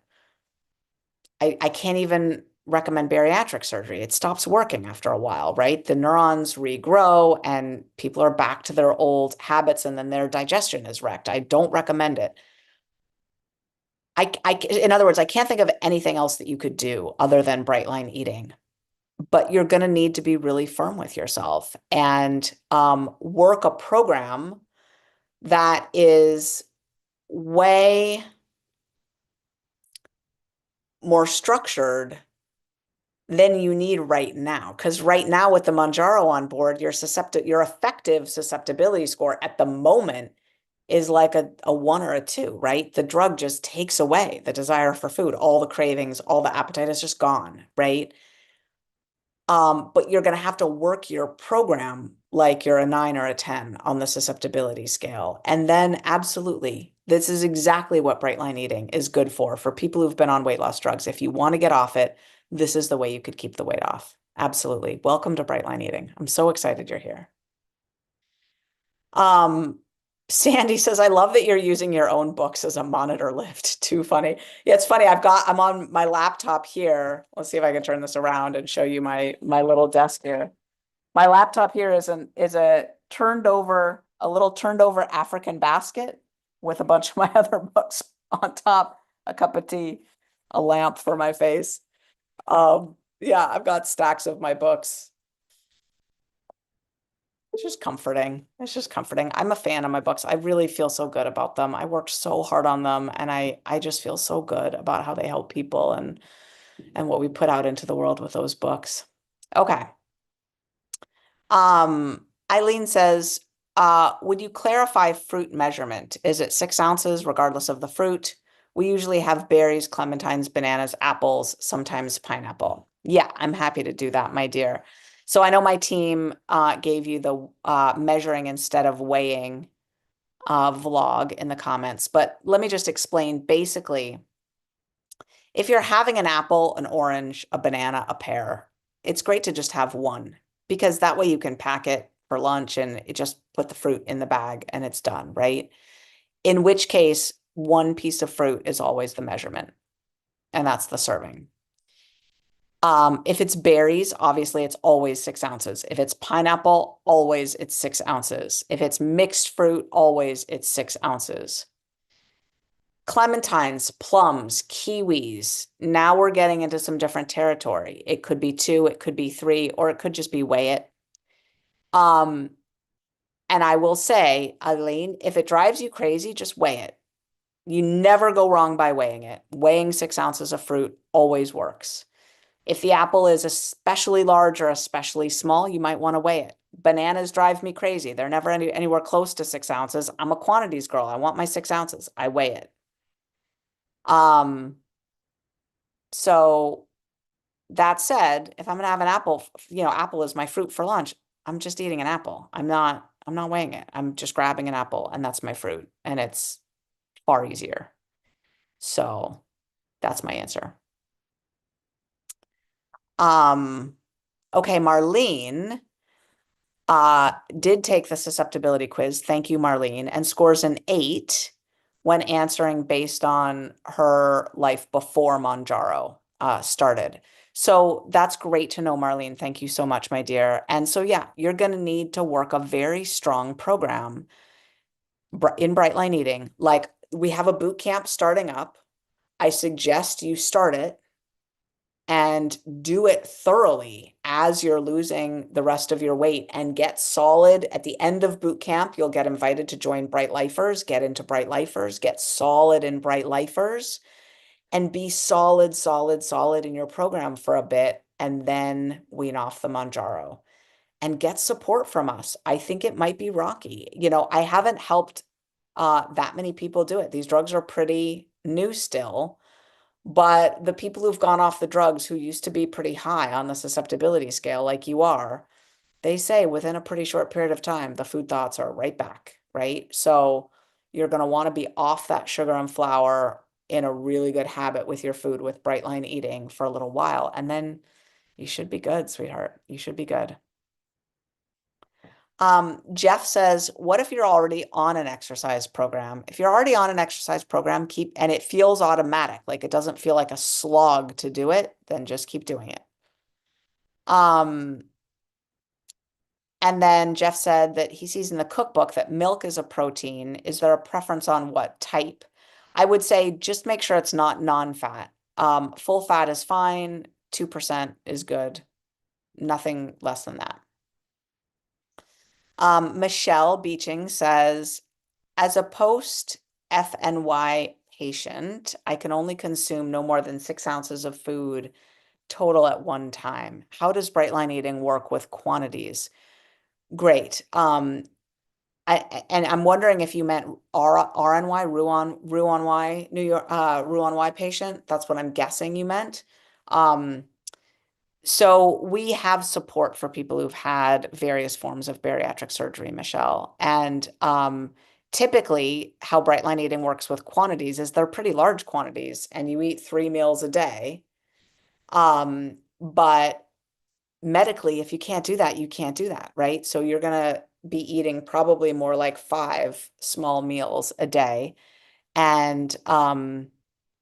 I can't even recommend bariatric surgery. It stops working after a while, right? The neurons regrow and people are back to their old habits and then their digestion is wrecked. I don't recommend it. In other words, I can't think of anything else that you could do other than bright line eating. But you're going to need to be really firm with yourself and work a program that is way more structured than you need right now. Because right now with the Mounjaro on board, your effective susceptibility score at the moment is like a 1 or a 2, right? The drug just takes away the desire for food, all the cravings, all the appetite is just gone, right? But you're going to have to work your program like you're a 9 or a 10 on the susceptibility scale. And then absolutely, this is exactly what bright line eating is good for people who've been on weight loss drugs. If you want to get off it, this is the way you could keep the weight off. Absolutely. Welcome to bright line eating. I'm so excited you're here. Um, Sandy says, I love that you're using your own books as a monitor lift. Too funny. Yeah, it's funny. I'm on my laptop here. Let's see if I can turn this around and show you my little desk here. My laptop here is a little turned over African basket with a bunch of my other books on top, a cup of tea, a lamp for my face. Yeah, I've got stacks of my books. It's just comforting. It's just comforting. I'm a fan of my books. I really feel so good about them. I worked so hard on them and I just feel so good about how they help people and what we put out into the world with those books. Okay. Eileen says, would you clarify fruit measurement? Is it 6 ounces regardless of the fruit? We usually have berries, clementines, bananas, apples, sometimes pineapple. Yeah, I'm happy to do that, my dear. So I know my team gave you the measuring instead of weighing vlog in the comments, but let me just explain basically, if you're having an apple, an orange, a banana, a pear, it's great to just have one because that way you can pack it for lunch and it just put the fruit in the bag and it's done, right? In which case, one piece of fruit is always the measurement, and that's the serving. If it's berries, obviously it's always 6 ounces. If it's pineapple, always it's 6 ounces. If it's mixed fruit, always it's 6 ounces. Clementines, plums, kiwis. Now we're getting into some different territory. It could be 2, it could be 3, or it could just be weigh it. And I will say, Eileen, if it drives you crazy, just weigh it. You never go wrong by weighing it. Weighing 6 ounces of fruit always works. If the apple is especially large or especially small, you might want to weigh it. Bananas drive me crazy. They're never anywhere close to 6 ounces. I'm a quantities girl. I want my 6 ounces. I weigh it. So that said, if I'm gonna have an apple, apple is my fruit for lunch. I'm just eating an apple. I'm not weighing it. I'm just grabbing an apple and that's my fruit. And it's far easier. So that's my answer. Um, okay, Marlene did take the susceptibility quiz. Thank you, Marlene, and scores an 8 when answering based on her life before Monjaro started. So that's great to know, Marlene. Thank you so much, my dear. And so, yeah, you're going to need to work a very strong program in Bright Line Eating. Like we have a boot camp starting up. I suggest you start it and do it thoroughly as you're losing the rest of your weight and get solid. At the end of boot camp, you'll get invited to join Bright Lifers, get into Bright Lifers, get solid in Bright Lifers, and be solid, solid, solid in your program for a bit, and then wean off the Manjaro and get support from us. I think it might be rocky. I haven't helped that many people do it. These drugs are pretty new still. But the people who've gone off the drugs who used to be pretty high on the susceptibility scale, like you are, they say within a pretty short period of time, the food thoughts are right back, right? So you're going to want to be off that sugar and flour in a really good habit with your food with bright line eating for a little while. And then you should be good, sweetheart. You should be good. Jeff says, what if you're already on an exercise program? If you're already on an exercise program, and it feels automatic, like it doesn't feel like a slog to do it, then just keep doing it. Um, and then Jeff said that he sees in the cookbook that milk is a protein. Is there a preference on what type? I would say just make sure it's not non-fat. Full fat is fine, 2% is good, nothing less than that. Michelle Beeching says, as a post FNY patient, I can only consume no more than 6 ounces of food total at one time. How does Bright Line Eating work with quantities? Great. And I'm wondering if you meant RNY, Roux-en-Y, New York, Roux-en-Y patient. That's what I'm guessing you meant. Um, so we have support for people who've had various forms of bariatric surgery, Michelle. And typically, how Bright Line Eating works with quantities is they're pretty large quantities, and you eat 3 meals a day. But medically, if you can't do that, you can't do that, right? So you're gonna be eating probably more like 5 small meals a day, and a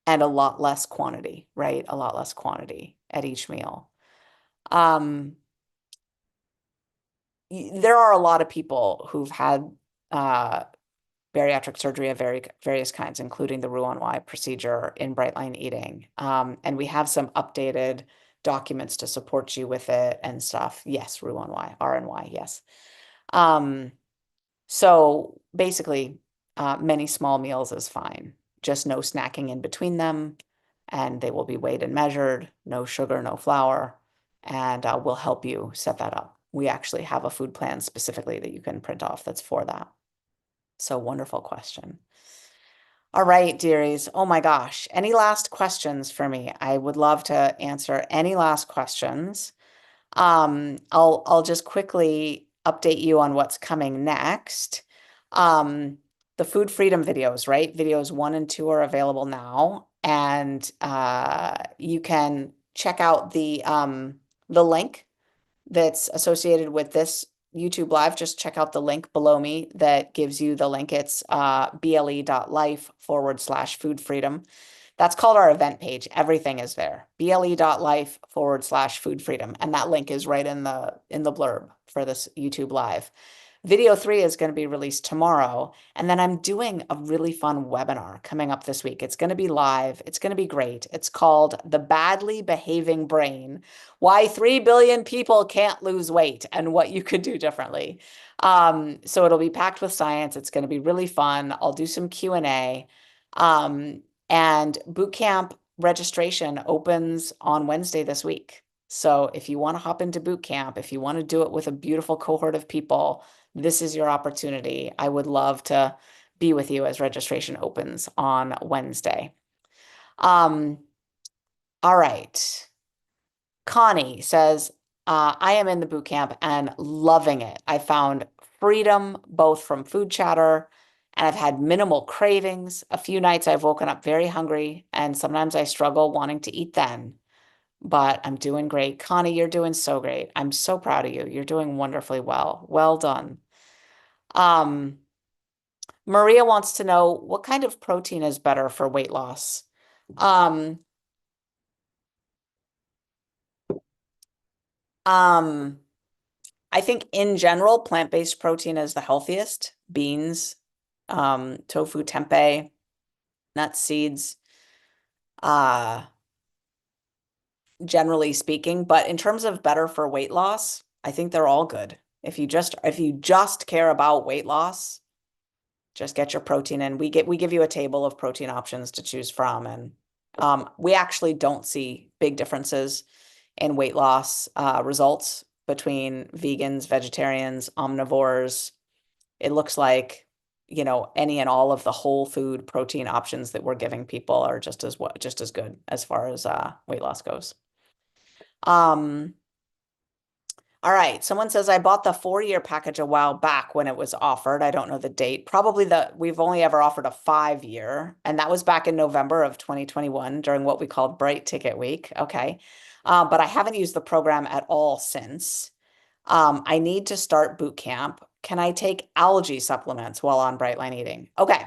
lot less quantity, right? A lot less quantity at each meal. Um, there are a lot of people who've had uh, bariatric surgery of various kinds, including the Roux-en-Y procedure in Bright Line Eating. And we have some updated documents to support you with it and stuff. Yes, Roux-en-Y, RNY, yes. So basically, many small meals is fine. Just no snacking in between them, and they will be weighed and measured. No sugar, no flour, and we'll help you set that up. We actually have a food plan specifically that you can print off that's for that. So wonderful question. All right, dearies. Oh my gosh. Any last questions for me? I would love to answer any last questions. I'll just quickly update you on what's coming next. The food freedom videos, right? Videos 1 and 2 are available now, and you can check out the link that's associated with this YouTube Live. Just check out the link below me that gives you the link. It's ble.life/food freedom. That's called our event page. Everything is there. ble.life/food freedom. And that link is right in the blurb for this YouTube Live. Video 3 is going to be released tomorrow. And then I'm doing a really fun webinar coming up this week. It's going to be live. It's going to be great. It's called The Badly Behaving Brain: Why 3 billion people can't lose weight and what you could do differently. So it'll be packed with science. It's going to be really fun. I'll do some Q&A. And boot camp registration opens on Wednesday this week. So if you want to hop into boot camp, if you want to do it with a beautiful cohort of people, this is your opportunity. I would love to be with you as registration opens on Wednesday. All right. Connie says, I am in the boot camp and loving it. I found freedom both from food chatter, and I've had minimal cravings. A few nights I've woken up very hungry, and sometimes I struggle wanting to eat then. but I'm doing great. Connie, you're doing so great. I'm so proud of you. You're doing wonderfully well. Well done. Um, Maria wants to know what kind of protein is better for weight loss. Um, um, I think in general, plant-based protein is the healthiest. Beans, tofu, tempeh, nuts, seeds, uh, generally speaking. But in terms of better for weight loss, I think they're all good. If you just care about weight loss, just get your protein in. We give you a table of protein options to choose from, and we actually don't see big differences in weight loss results between vegans, vegetarians, omnivores. It looks like, any and all of the whole food protein options that we're giving people are just as good as far as weight loss goes. Um, all right. Someone says I bought the 4-year package a while back when it was offered. I don't know the date. Probably we've only ever offered a 5-year, and that was back in November of 2021 during what we called Bright Ticket Week. Okay. But I haven't used the program at all since. I need to start boot camp. Can I take algae supplements while on Bright Line Eating? Okay.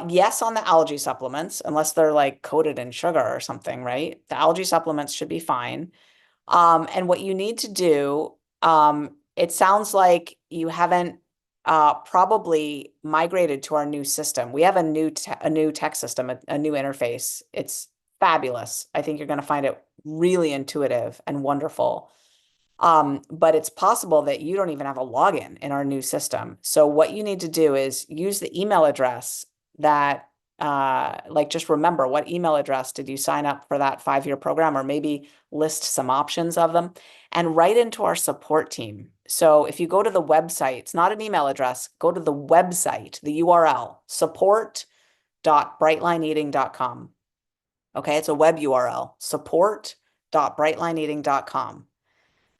Yes, on the algae supplements, unless they're like coated in sugar or something, right? The algae supplements should be fine. And what you need to do, it sounds like you haven't probably migrated to our new system. We have a new tech system, a new interface. It's fabulous. I think you're going to find it really intuitive and wonderful. But it's possible that you don't even have a login in our new system. So what you need to do is use the email address that, like, just remember what email address did you sign up for that 5-year program, or maybe list some options of them and write into our support team. So if you go to the website, it's not an email address, go to the website, the URL, support.brightlineeating.com. Okay, it's a web URL, support.brightlineeating.com,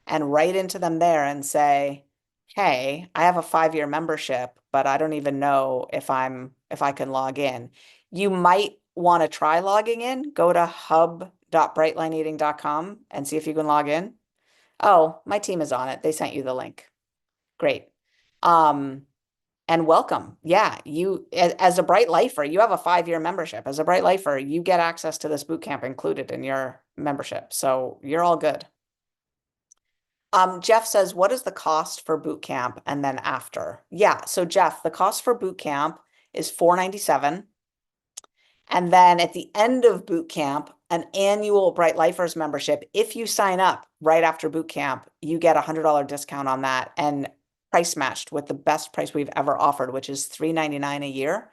and write into them there and say, hey, I have a 5-year membership, but I don't even know if I can log in. You might want to try logging in. Go to hub.brightlineeating.com and see if you can log in. Oh, my team is on it. They sent you the link. Great. Um, and welcome. Yeah, as a Bright Lifer, you have a 5-year membership. As a Bright Lifer, you get access to this boot camp included in your membership. So you're all good. Jeff says, what is the cost for boot camp and then after? Yeah, so Jeff, the cost for boot camp is $497. And then at the end of boot camp, an annual Bright Lifers membership, if you sign up right after boot camp, you get a $100 discount on that and price matched with the best price we've ever offered, which is $399 a year.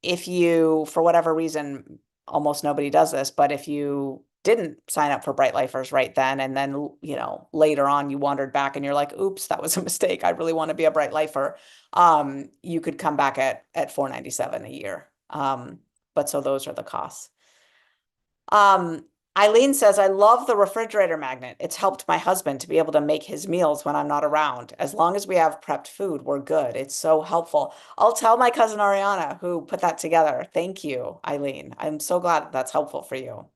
If you, for whatever reason, almost nobody does this, but if you didn't sign up for Bright Lifers right then, and then, later on you wandered back and you're like, oops, that was a mistake. I really want to be a Bright Lifer. You could come back at $497 a year. But so those are the costs. Eileen says, I love the refrigerator magnet. It's helped my husband to be able to make his meals when I'm not around. As long as we have prepped food, we're good. It's so helpful. I'll tell my cousin Ariana who put that together. Thank you, Eileen. I'm so glad that's helpful for you.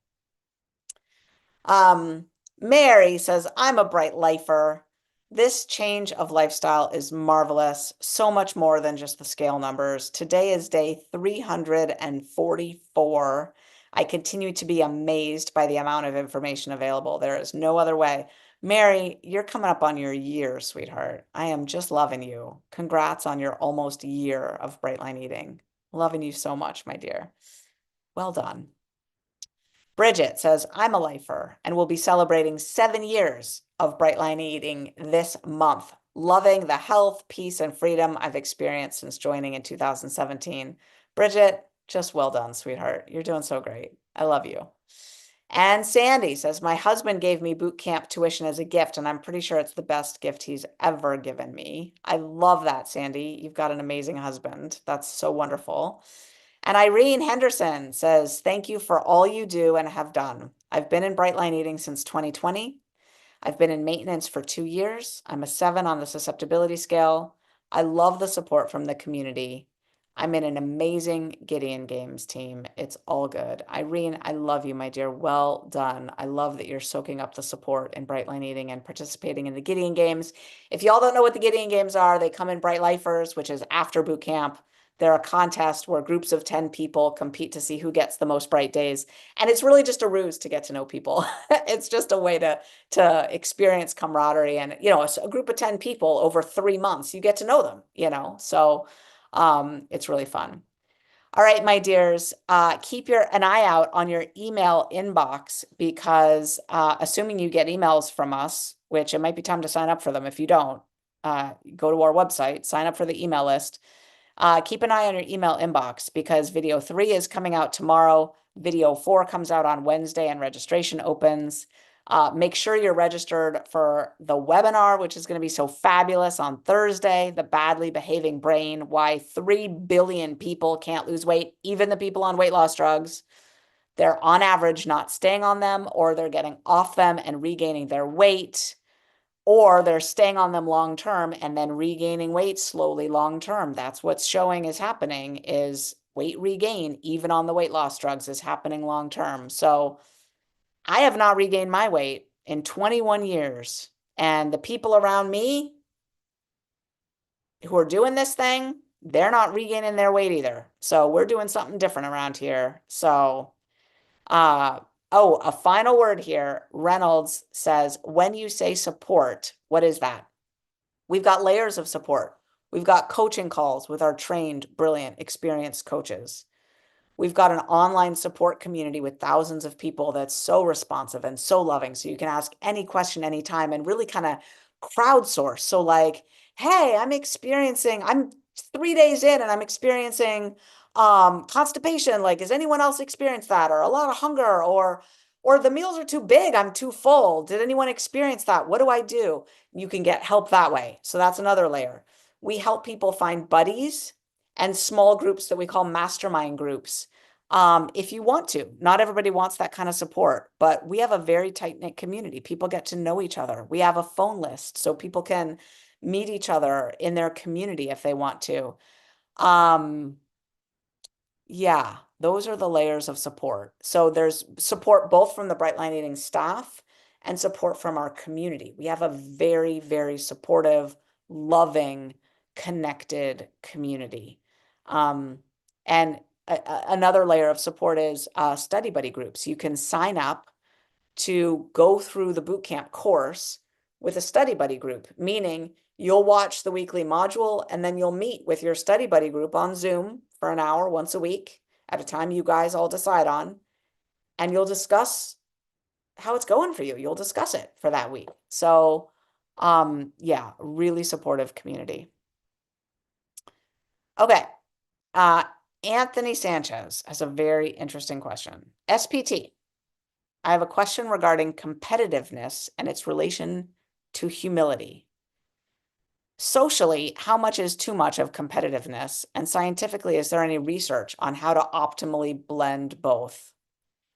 Mary says, I'm a Bright Lifer. This change of lifestyle is marvelous. So much more than just the scale numbers. Today is day 344. I continue to be amazed by the amount of information available. There is no other way. Mary, you're coming up on your year, sweetheart. I am just loving you. Congrats on your almost year of Bright Line Eating. Loving you so much, my dear. Well done. Bridget says, I'm a lifer and will be celebrating 7 years of Bright Line Eating this month. Loving the health, peace, and freedom I've experienced since joining in 2017. Bridget, just well done, sweetheart. You're doing so great. I love you. And Sandy says, my husband gave me boot camp tuition as a gift, and I'm pretty sure it's the best gift he's ever given me. I love that, Sandy. You've got an amazing husband. That's so wonderful. And Irene Henderson says, thank you for all you do and have done. I've been in Bright Line Eating since 2020. I've been in maintenance for 2 years. I'm a 7 on the susceptibility scale. I love the support from the community. I'm in an amazing Gideon Games team. It's all good. Irene, I love you, my dear. Well done. I love that you're soaking up the support in Bright Line Eating and participating in the Gideon Games. If y'all don't know what the Gideon Games are, they come in Bright Lifers, which is after boot camp. They're a contest where groups of 10 people compete to see who gets the most bright days. And it's really just a ruse to get to know people. It's just a way to experience camaraderie and, a group of 10 people over 3 months, you get to know them. So it's really fun. All right, my dears, keep an eye out on your email inbox because assuming you get emails from us, which it might be time to sign up for them. If you don't, go to our website, sign up for the email list. Keep an eye on your email inbox because video 3 is coming out tomorrow. Video 4 comes out on Wednesday and registration opens. Make sure you're registered for the webinar, which is going to be so fabulous on Thursday, The Badly Behaving Brain, Why 3 billion people can't lose weight, even the people on weight loss drugs. They're on average not staying on them, or they're getting off them and regaining their weight, or they're staying on them long term and then regaining weight slowly long term. That's what's showing is happening is weight regain, even on the weight loss drugs, is happening long term. So I have not regained my weight in 21 years. And the people around me who are doing this thing, they're not regaining their weight either. So we're doing something different around here. So, a final word here. Reynolds says, when you say support, what is that? We've got layers of support. We've got coaching calls with our trained, brilliant, experienced coaches. We've got an online support community with thousands of people that's so responsive and so loving. So you can ask any question anytime and really kind of crowdsource. So like, hey, I'm 3 days in and I'm experiencing constipation. Like, has anyone else experienced that? Or a lot of hunger or the meals are too big, I'm too full. Did anyone experience that? What do I do? You can get help that way. So that's another layer. We help people find buddies and small groups that we call mastermind groups. If you want to, not everybody wants that kind of support, but we have a very tight-knit community. People get to know each other. We have a phone list so people can meet each other in their community if they want to. Yeah, those are the layers of support. So there's support both from the Bright Line Eating staff and support from our community. We have a very, very supportive, loving, connected community. And another layer of support is study buddy groups. You can sign up to go through the bootcamp course with a study buddy group, meaning you'll watch the weekly module and then you'll meet with your study buddy group on Zoom for an hour once a week at a time you guys all decide on, and you'll discuss how it's going for you. You'll discuss it for that week. So, yeah, really supportive community. Okay. Anthony Sanchez has a very interesting question. SPT, I have a question regarding competitiveness and its relation to humility. Socially, how much is too much of competitiveness? And scientifically, is there any research on how to optimally blend both?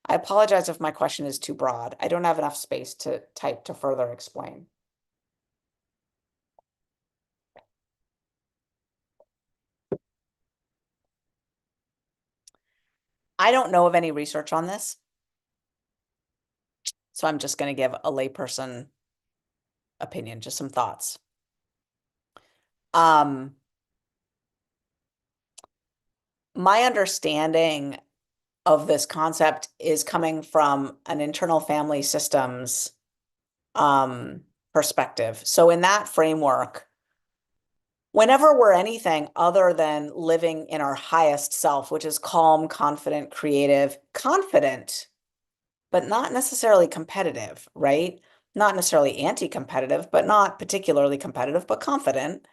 I apologize if my question is too broad. I don't have enough space to type to further explain. I don't know of any research on this, so I'm just going to give a layperson opinion, just some thoughts. My understanding of this concept is coming from an internal family systems perspective. So in that framework, whenever we're anything other than living in our highest self, which is calm, confident, creative, confident, but not necessarily competitive, right? Not necessarily anti-competitive, but not particularly competitive, but confident,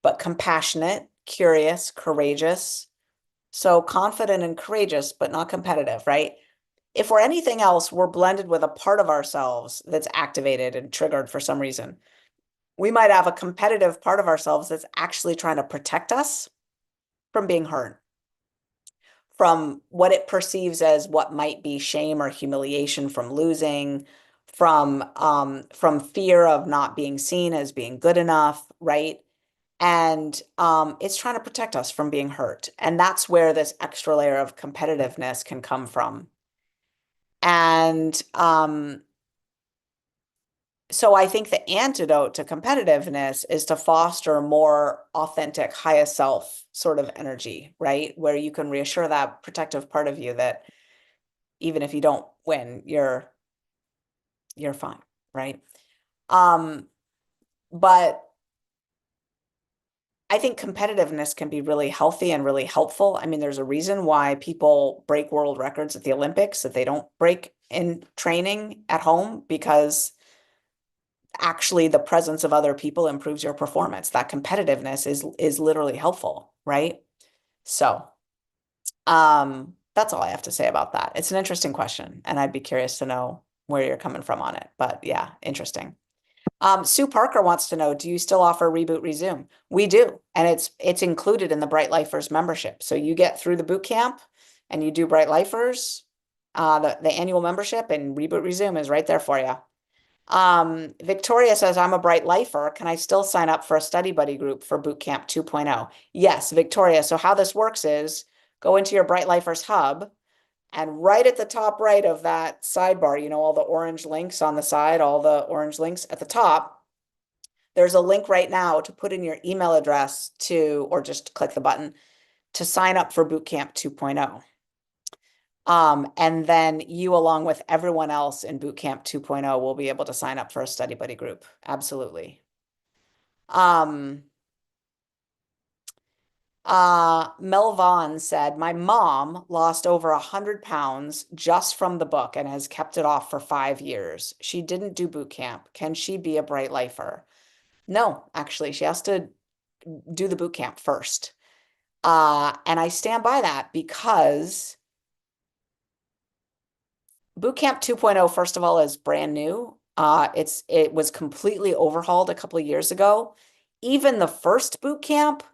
but compassionate, curious, courageous. So confident and courageous, but not competitive, right? If we're anything else, we're blended with a part of ourselves that's activated and triggered for some reason. We might have a competitive part of ourselves that's actually trying to protect us from being hurt, from what it perceives as what might be shame or humiliation from losing, from fear of not being seen as being good enough, right? And it's trying to protect us from being hurt. And that's where this extra layer of competitiveness can come from. And so I think the antidote to competitiveness is to foster more authentic, highest self sort of energy, right? Where you can reassure that protective part of you that even if you don't win, you're fine, right? Um, but I think competitiveness can be really healthy and really helpful. I mean, there's a reason why people break world records at the Olympics that they don't break in training at home because actually the presence of other people improves your performance. That competitiveness is literally helpful, right? So, that's all I have to say about that. It's an interesting question, and I'd be curious to know where you're coming from on it. But yeah, interesting. Sue Parker wants to know, do you still offer Reboot Resume? We do, and it's included in the Bright Lifers membership. So you get through the boot camp and you do Bright Lifers, the annual membership, and Reboot Resume is right there for you. Victoria says, I'm a Bright Lifer. Can I still sign up for a study buddy group for Boot Camp 2.0? Yes, Victoria. So how this works is go into your Bright Lifers hub and right at the top right of that sidebar, you know, all the orange links on the side, all the orange links at the top, there's a link right now to put in your email address to, or just click the button to sign up for Bootcamp 2.0. And then you, along with everyone else in Bootcamp 2.0, will be able to sign up for a study buddy group. Absolutely. Mel Vaughn said, my mom lost over 100 pounds just from the book and has kept it off for 5 years. She didn't do boot camp. Can she be a bright lifer? No, actually, she has to do the boot camp first. And I stand by that because Boot Camp 2.0, first of all, is brand new. It was completely overhauled a couple of years ago. Even the first boot camp,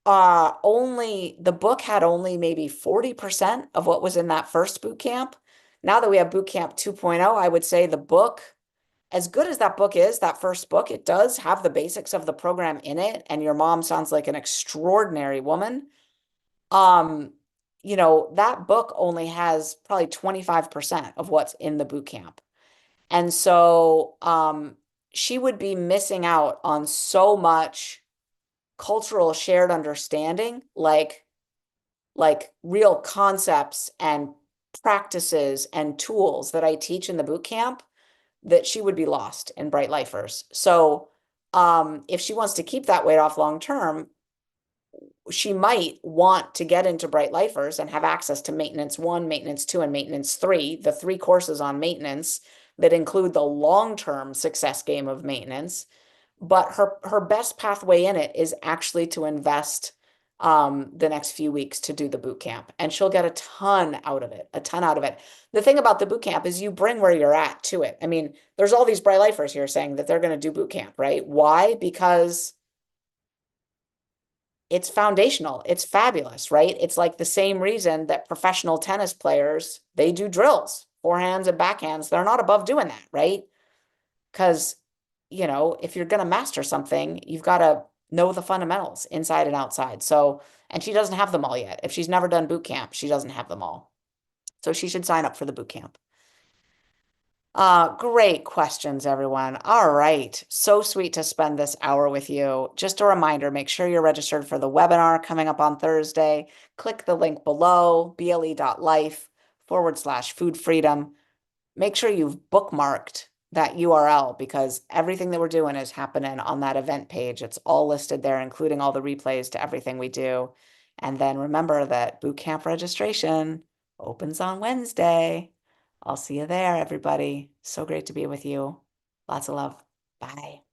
only the book had only maybe 40% of what was in that first boot camp. Now that we have Boot Camp 2.0, I would say the book, as good as that book is, that first book, it does have the basics of the program in it, and your mom sounds like an extraordinary woman. Um, that book only has probably 25% of what's in the boot camp. And so she would be missing out on so much cultural shared understanding, like real concepts and practices and tools that I teach in the boot camp that she would be lost in Bright Lifers. So if she wants to keep that weight off long term, she might want to get into Bright Lifers and have access to maintenance 1, maintenance 2, and maintenance 3, the 3 courses on maintenance that include the long-term success game of maintenance. But her best pathway in it is actually to invest the next few weeks to do the boot camp, and she'll get a ton out of it, a ton out of it. The thing about the boot camp is you bring where you're at to it. I mean, there's all these Bright Lifers here saying that they're going to do boot camp, right? Why? Because it's foundational. It's fabulous, right? It's like the same reason that professional tennis players, they do drills, forehands and backhands. They're not above doing that, right? Because, if you're going to master something, you've got to know the fundamentals inside and outside. So, and she doesn't have them all yet. If she's never done boot camp, she doesn't have them all. So she should sign up for the boot camp. Great questions, everyone. All right. So sweet to spend this hour with you. Just a reminder, make sure you're registered for the webinar coming up on Thursday. Click the link below, ble.life/food freedom. Make sure you've bookmarked that URL because everything that we're doing is happening on that event page. It's all listed there, including all the replays to everything we do. And then remember that bootcamp registration opens on Wednesday. I'll see you there, everybody. So great to be with you. Lots of love. Bye.